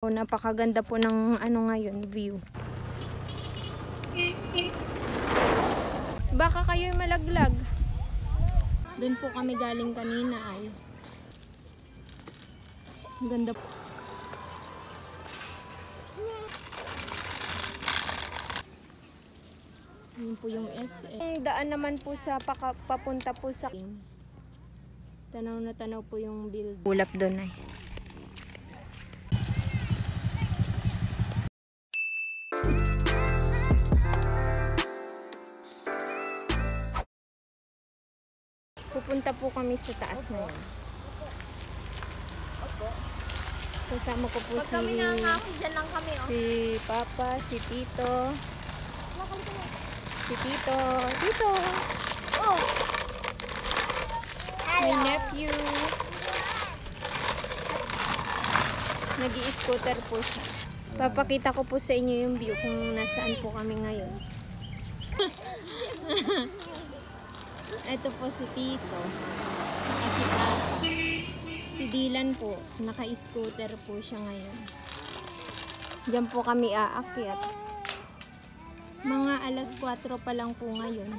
Napakaganda po ng ngayon, view. Baka kayo'y malaglag. Doon po kami galing kanina ay. Ang ganda po. Yun po yung SM. Ang daan naman po sa papunta po sa tanaw na tanaw po yung build. Ulap doon ay. Pupunta po kami sa taas na yan. Kasama ko po si Papa, si Tito. Si Tito. Tito! Oh! My nephew. Nag-i-scooter po siya. Papakita ko po sa inyo yung view kung nasaan po kami ngayon. Ito po si Tito. Si Papa. Si Dylan po. Naka-scooter po siya ngayon. Diyan po kami aakyat. Mga alas 4 pa lang po ngayon.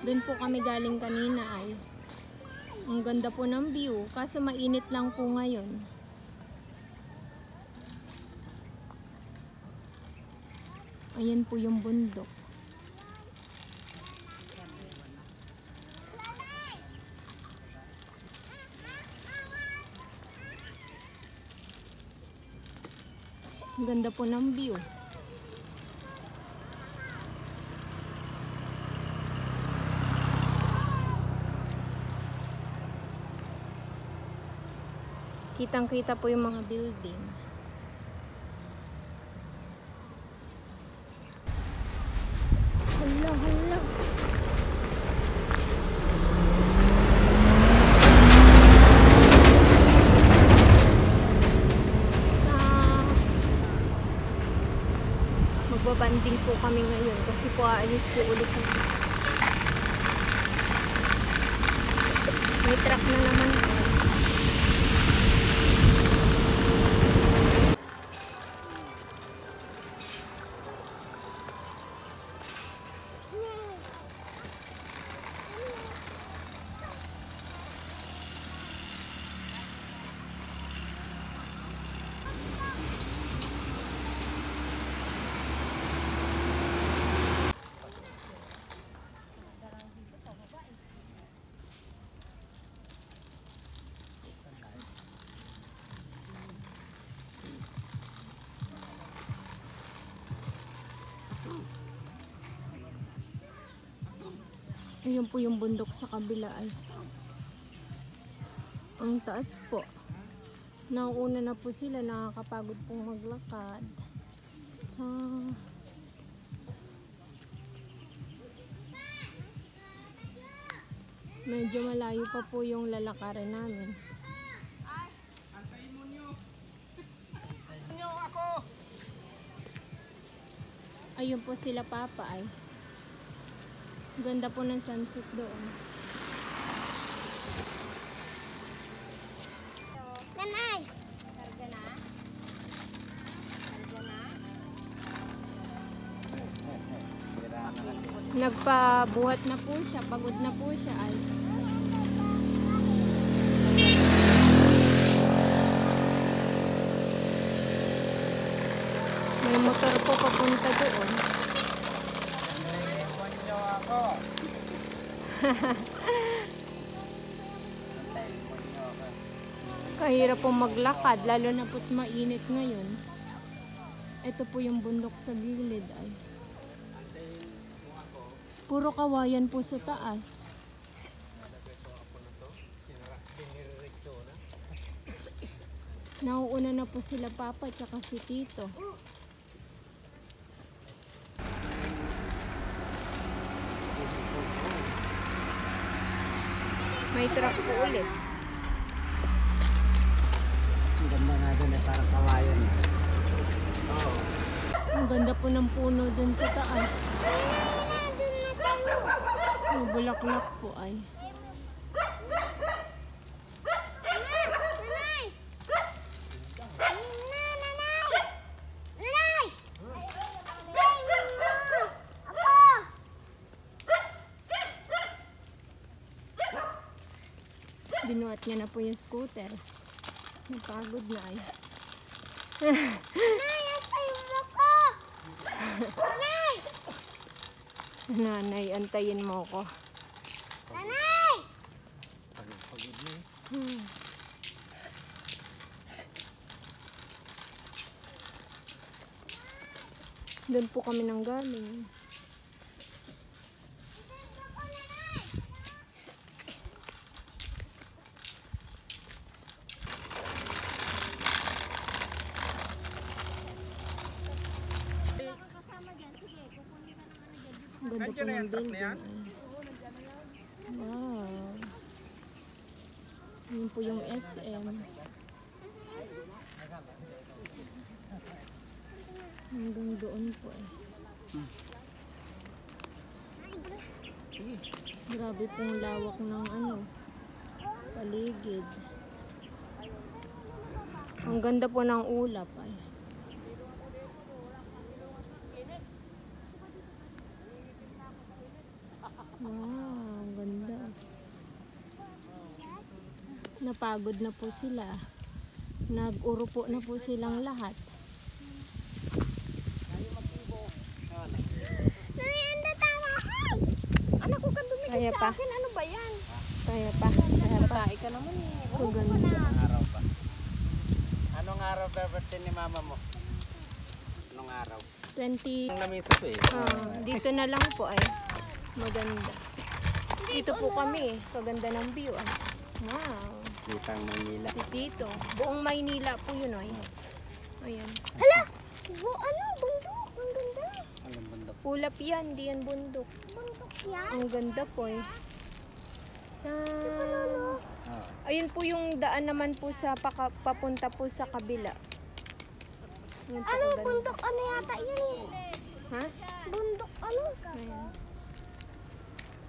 Doon po kami galing kanina ay. Ang ganda po ng view. Kaso mainit lang po ngayon. Ayan po yung bundok. Ang ganda po ng view. Kitang-kita po yung mga building. Hala, hala. Magbabanding po kami ngayon kasi po aalis po ulit. May truck na naman po. Ayun po yung bundok sa kabila ay. Ang taas po. Nauuna na po sila, nakakapagod pong maglakad. So, medyo malayo pa po yung lalakarin namin. Ayun po sila Papa ay. Ganda po ng sunset doon. Nanay! Karga na? Karga na? Nagpabuhat na po siya. Pagod na po siya ay. May motor po papunta doon. Kahirap po maglakad, lalo na po't mainit ngayon. Ito po yung bundok sa gilid ay. Puro kawayan po sa taas. Nauuna na po sila Papa at saka si Tito. May truck po ulit. Ang ganda nga doon eh, parang kawayan. Oh. Ang ganda po ng puno dun sa taas. May bulaklak po ay. Binuhat niya na po yung scooter. Napagod na ay. Nanay, antayin mo ko! Nanay! Nanay, antayin mo ko. Nanay! Pagod na eh. Doon po kami nang galing. Ganda po ng building. Ay. Wow. Yun po yung SM. Hanggang doon po eh. Grabe pong lawak ng paligid. Ang ganda po ng ulap ay. Wow, ang ganda. Napagod na po sila. Nag-urupo na po silang lahat. Nanay, ando tama! Ay! Anak ko ka dumikit Kaya sa pa. akin. Ano ba yan? Kaya pa. Kaya pa. Patay ka naman eh. Ang ganda. Araw pa. Anong araw birthday ni mama mo? Anong araw? 20. Ang namisa ko eh. Dito na lang po ay. Maganda. Dito po kami. Kaganda ng view ay. Wow. Kitang Manila. Si Tito. Buong Maynila po yun ay. Ayan. Hala! Ano? Bundok. Ang ganda. Anong bundok? Ulap yan. Di yan bundok. Bundok yan. Ang ganda po eh. Tsan. Oh. Ayun po yung daan naman po sa papunta po sa kabila. Yun po Ano? kaganda. Bundok ano yata yan eh? Ha? Bundok ano? Ayan.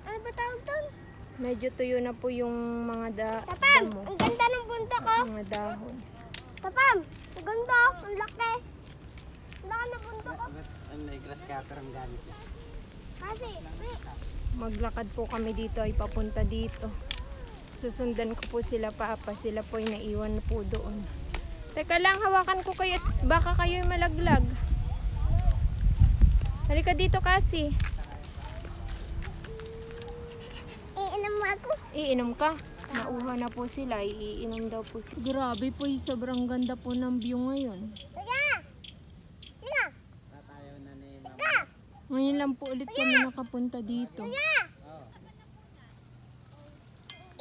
Ano ba tawag doon? Medyo tuyo na po yung mga Tapam! damo. Ang ganda ng bundok oh. Mga dahon. Tapam! Ang ganda oh. Ang laki. Ang laki ng bundok oh. Ano na grass cutter ang gamit niya? Kasi, Maglakad po kami dito ay papunta dito. Susundan ko po sila papa. Sila po ay naiwan po doon. Teka lang, hawakan ko kayo. Baka kayo ay malaglag. Halika dito kasi. iinom mo ako. Iinom ka. Nauha na po sila. Iinom daw po sila. Grabe po, sobrang ganda po ng view ngayon. Kaya! Kaya! Tatayo na ni mama. Kaya! Ngayon lang po ulit kami nakapunta dito.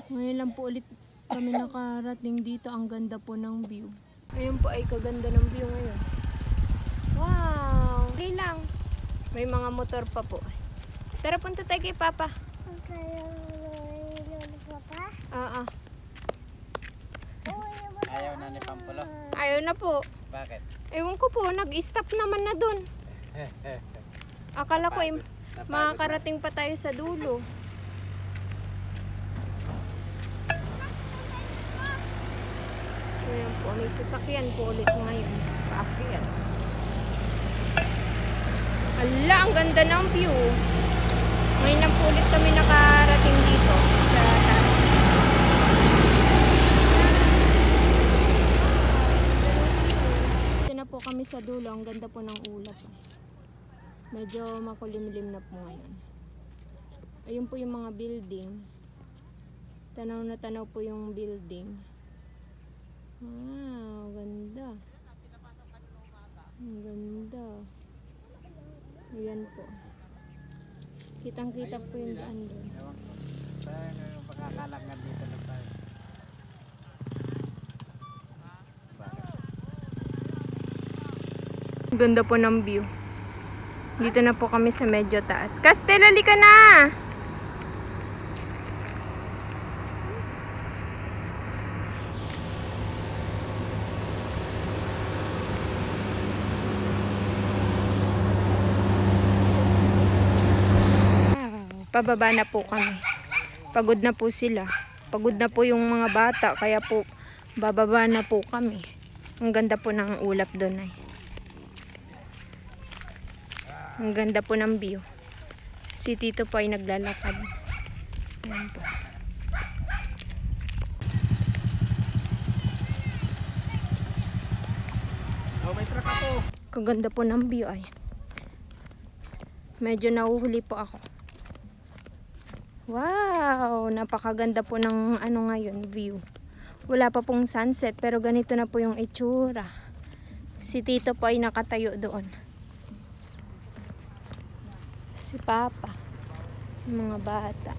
Ngayon lang po ulit kami nakarating dito. Ang ganda po ng view. Ayun po ay kaganda ng view ngayon. Wow! Okay lang. May mga motor pa po. Tara, punta tayo kay Papa. Ang kaya mo pa? Oo. Ayaw na ni Pampulo. Ayaw na po. Bakit? Ewan ko po, nag-stop naman na dun. Akala ko ay makakarating pa tayo sa dulo. Ayan po, may sasakyan po ulit ngayon. Paakyat. Ala, ang ganda ng view. Ngayon lang po ulit kami nakarating dito sa taas. Dito na po kami sa dulo. Ang ganda po ng ulap. Medyo makulimlim na po ngayon. Ayun po yung mga building. Tanaw na tanaw po yung building. Wow, ganda. Ang ganda. Ayan po. Kitang-kita po yung daan doon. Ewan ko. Saan makakalangan dito na tayo? Bakit? Ganda po ng view. Dito na po kami sa medyo taas. Castel, halika na! Pababa na po kami. Pagod na po sila. Pagod na po yung mga bata. Kaya po bababa na po kami. Ang ganda po ng ulap doon ay. Ang ganda po ng view. Si Tito po ay naglalakad. Ayan po. Oh, may truck ako. Kaganda po ng view ay. Medyo nahuhuli po ako. Wow! Napakaganda po ng ano ngayon, view. Wala pa pong sunset pero ganito na po yung itsura. Si Tito po ay nakatayo doon. Si Papa. Yung mga bata.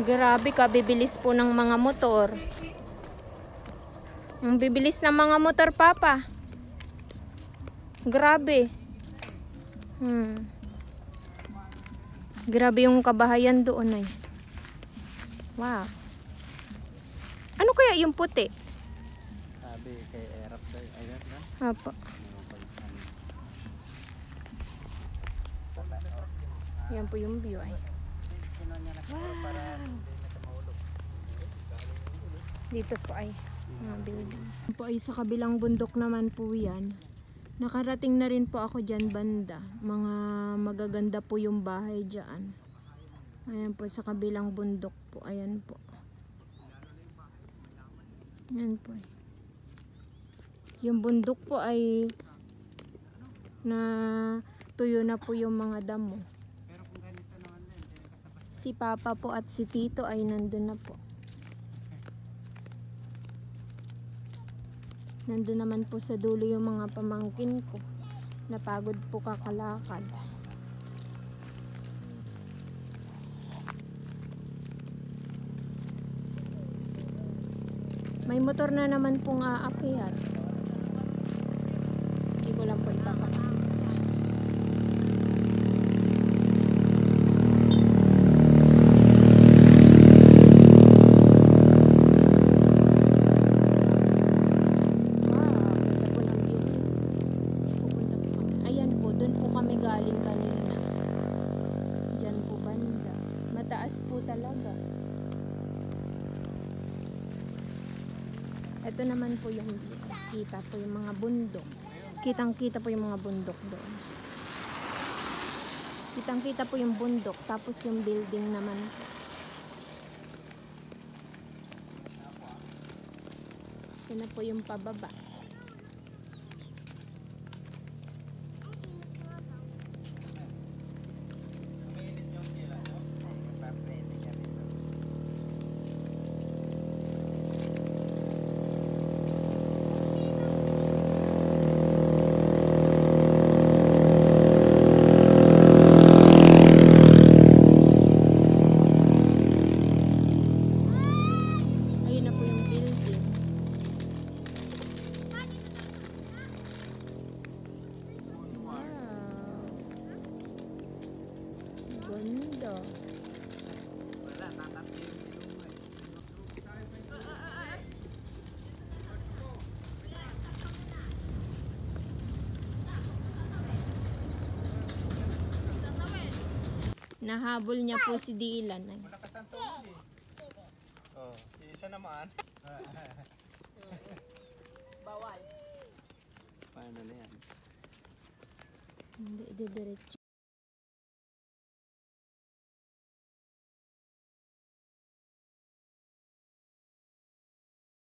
Grabe ka, bibilis po ng mga motor. Ang bibilis ng mga motor, Papa. Grabe. Grabe yung kabahayan doon ay. Wow. Ano kaya yung puti? Sabi kay Erap daw. Ayun na. Apo. Yan po yung view ay. Wow. Dito po ay mga building. Po ay sa kabilang bundok naman po yan. Nakarating na rin po ako dyan banda. Mga magaganda po yung bahay dyan. Ayan po sa kabilang bundok po. Ayan po. Ayan po. Yung bundok po ay na tuyo na po yung mga damo. Si Papa po at si Tito ay nandun na po. Nandun naman po sa dulo yung mga pamangkin ko. Napagod po kakalakad. May motor na naman pong aakyat. Hindi ko lang po ipapakita. Galing kanina. Diyan po banda. Mataas po talaga. Ito naman po yung kita po yung mga bundok. Kitang-kita po yung mga bundok doon. Kitang-kita po yung bundok tapos yung building naman po. Ito na po yung pababa. Ganda. Nahabol niya po si Dylan. Oh, isa naman. Bawal. Paano na yan? Hindi, didiretso.